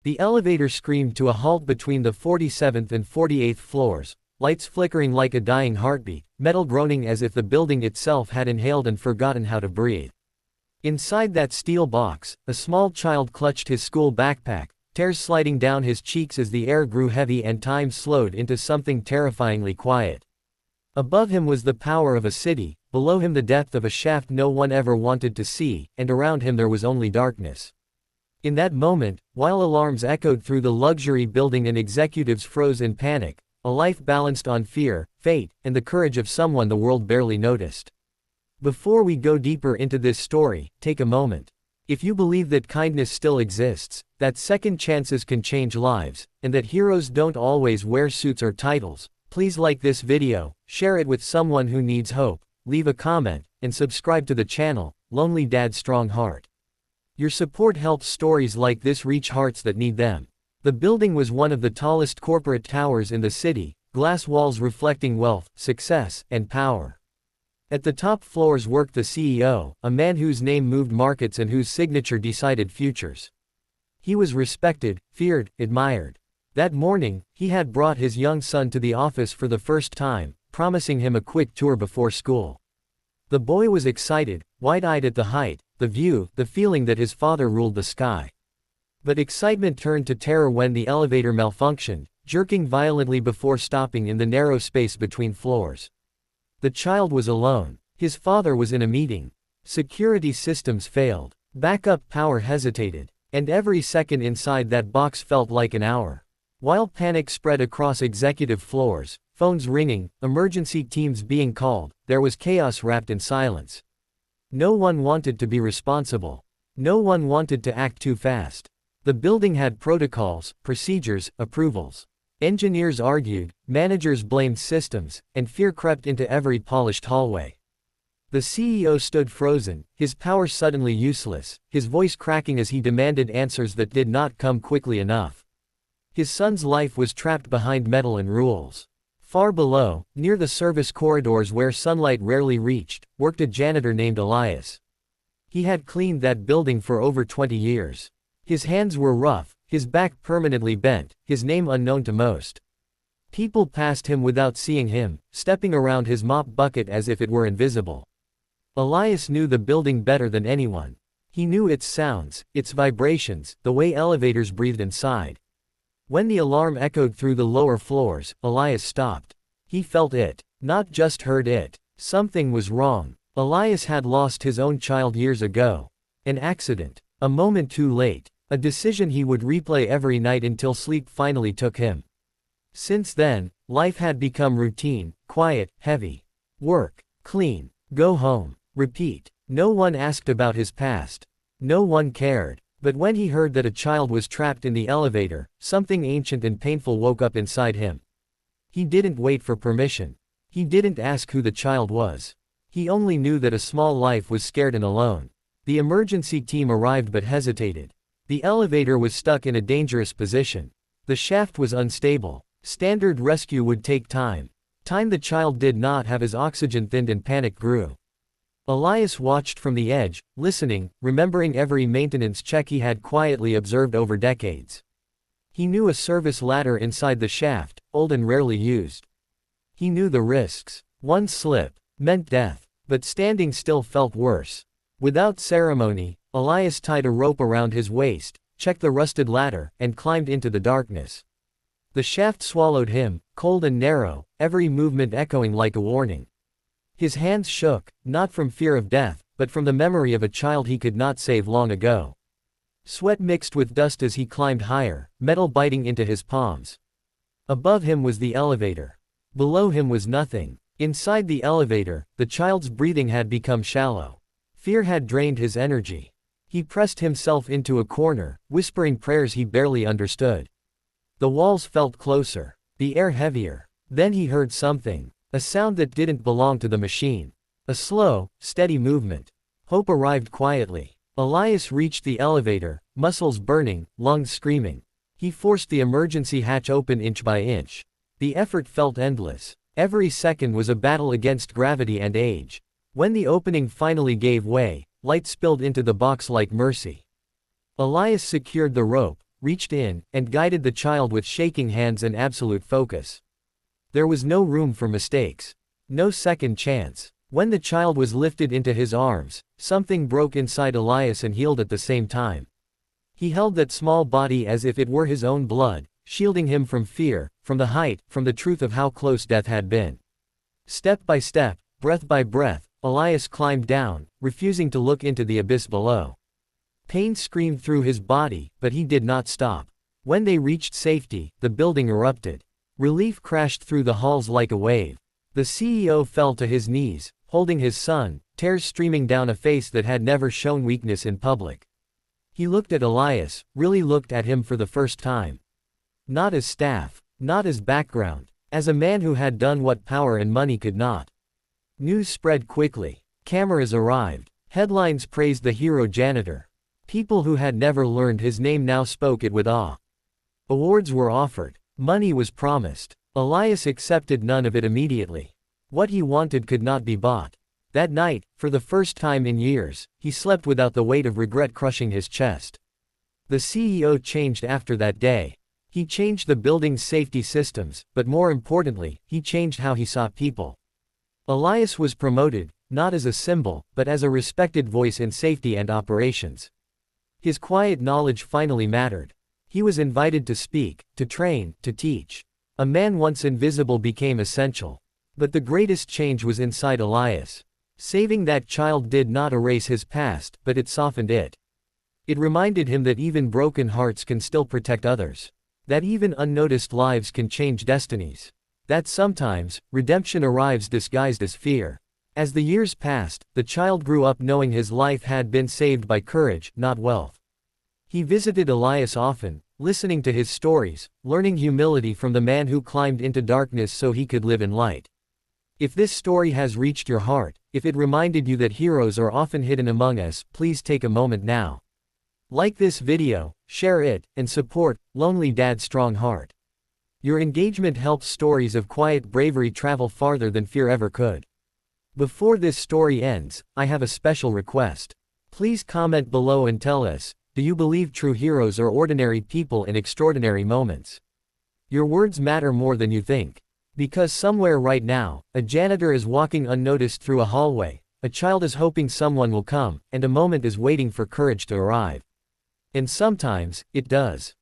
The elevator screamed to a halt between the 47th and 48th floors, lights flickering like a dying heartbeat, metal groaning as if the building itself had inhaled and forgotten how to breathe. Inside that steel box, a small child clutched his school backpack, tears sliding down his cheeks as the air grew heavy and time slowed into something terrifyingly quiet. Above him was the power of a city, below him the depth of a shaft no one ever wanted to see, and around him there was only darkness. In that moment, while alarms echoed through the luxury building and executives froze in panic, a life balanced on fear, fate, and the courage of someone the world barely noticed. Before we go deeper into this story, take a moment. If you believe that kindness still exists, that second chances can change lives, and that heroes don't always wear suits or titles, please like this video, share it with someone who needs hope, leave a comment, and subscribe to the channel, Lonely Dad's Strong Heart. Your support helps stories like this reach hearts that need them. The building was one of the tallest corporate towers in the city, glass walls reflecting wealth, success, and power. At the top floors worked the CEO, a man whose name moved markets and whose signature decided futures. He was respected, feared, admired. That morning, he had brought his young son to the office for the first time, promising him a quick tour before school. The boy was excited, wide-eyed at the height, the view, the feeling that his father ruled the sky. But excitement turned to terror when the elevator malfunctioned, jerking violently before stopping in the narrow space between floors. The child was alone. His father was in a meeting. Security systems failed. Backup power hesitated. And every second inside that box felt like an hour. While panic spread across executive floors, phones ringing, emergency teams being called, there was chaos wrapped in silence. No one wanted to be responsible. No one wanted to act too fast. The building had protocols, procedures, approvals. Engineers argued, managers blamed systems, and fear crept into every polished hallway. The CEO stood frozen, his power suddenly useless, his voice cracking as he demanded answers that did not come quickly enough. His son's life was trapped behind metal and rules. Far below, near the service corridors where sunlight rarely reached, worked a janitor named Elias. He had cleaned that building for over 20 years. His hands were rough, his back permanently bent, his name unknown to most. People passed him without seeing him, stepping around his mop bucket as if it were invisible. Elias knew the building better than anyone. He knew its sounds, its vibrations, the way elevators breathed inside. When the alarm echoed through the lower floors, Elias stopped. He felt it, not just heard it. Something was wrong. Elias had lost his own child years ago. An accident. A moment too late. A decision he would replay every night until sleep finally took him. Since then, life had become routine, quiet, heavy. Work, clean, go home, repeat. No one asked about his past. No one cared. But when he heard that a child was trapped in the elevator, something ancient and painful woke up inside him. He didn't wait for permission. He didn't ask who the child was. He only knew that a small life was scared and alone. The emergency team arrived but hesitated. The elevator was stuck in a dangerous position. The shaft was unstable. Standard rescue would take time. Time the child did not have as oxygen thinned and panic grew. Elias watched from the edge, listening, remembering every maintenance check he had quietly observed over decades. He knew a service ladder inside the shaft, old and rarely used. He knew the risks. One slip meant death. But standing still felt worse. Without ceremony, Elias tied a rope around his waist, checked the rusted ladder, and climbed into the darkness. The shaft swallowed him, cold and narrow, every movement echoing like a warning. His hands shook, not from fear of death, but from the memory of a child he could not save long ago. Sweat mixed with dust as he climbed higher, metal biting into his palms. Above him was the elevator. Below him was nothing. Inside the elevator, the child's breathing had become shallow. Fear had drained his energy. He pressed himself into a corner, whispering prayers he barely understood. The walls felt closer, the air heavier. Then he heard something. A sound that didn't belong to the machine. A slow, steady movement. Hope arrived quietly. Elias reached the elevator, muscles burning, lungs screaming. He forced the emergency hatch open inch by inch. The effort felt endless. Every second was a battle against gravity and age. When the opening finally gave way, light spilled into the box like mercy. Elias secured the rope, reached in, and guided the child with shaking hands and absolute focus. There was no room for mistakes. No second chance. When the child was lifted into his arms, something broke inside Elias and healed at the same time. He held that small body as if it were his own blood, shielding him from fear, from the height, from the truth of how close death had been. Step by step, breath by breath, Elias climbed down, refusing to look into the abyss below. Pain screamed through his body, but he did not stop. When they reached safety, the building erupted. Relief crashed through the halls like a wave. The CEO fell to his knees, holding his son, tears streaming down a face that had never shown weakness in public. He looked at Elias, really looked at him for the first time. Not as staff, not as background, as a man who had done what power and money could not. News spread quickly. Cameras arrived. Headlines praised the hero Janitor. People who had never learned his name now spoke it with awe. Awards were offered. Money was promised. Elias accepted none of it immediately. What he wanted could not be bought. That night, for the first time in years, he slept without the weight of regret crushing his chest. The CEO changed after that day. He changed the building's safety systems, but more importantly, he changed how he saw people. Elias was promoted, not as a symbol, but as a respected voice in safety and operations. His quiet knowledge finally mattered. He was invited to speak, to train, to teach. A man once invisible became essential. But the greatest change was inside Elias. Saving that child did not erase his past, but it softened it. It reminded him that even broken hearts can still protect others. That even unnoticed lives can change destinies. That sometimes, redemption arrives disguised as fear. As the years passed, the child grew up knowing his life had been saved by courage, not wealth. He visited Elias often, listening to his stories, learning humility from the man who climbed into darkness so he could live in light. If this story has reached your heart, if it reminded you that heroes are often hidden among us, please take a moment now. Like this video, share it, and support Lonely Dad's Strong Heart. Your engagement helps stories of quiet bravery travel farther than fear ever could. Before this story ends, I have a special request. Please comment below and tell us, do you believe true heroes are ordinary people in extraordinary moments? Your words matter more than you think. Because somewhere right now, a janitor is walking unnoticed through a hallway, a child is hoping someone will come, and a moment is waiting for courage to arrive. And sometimes, it does.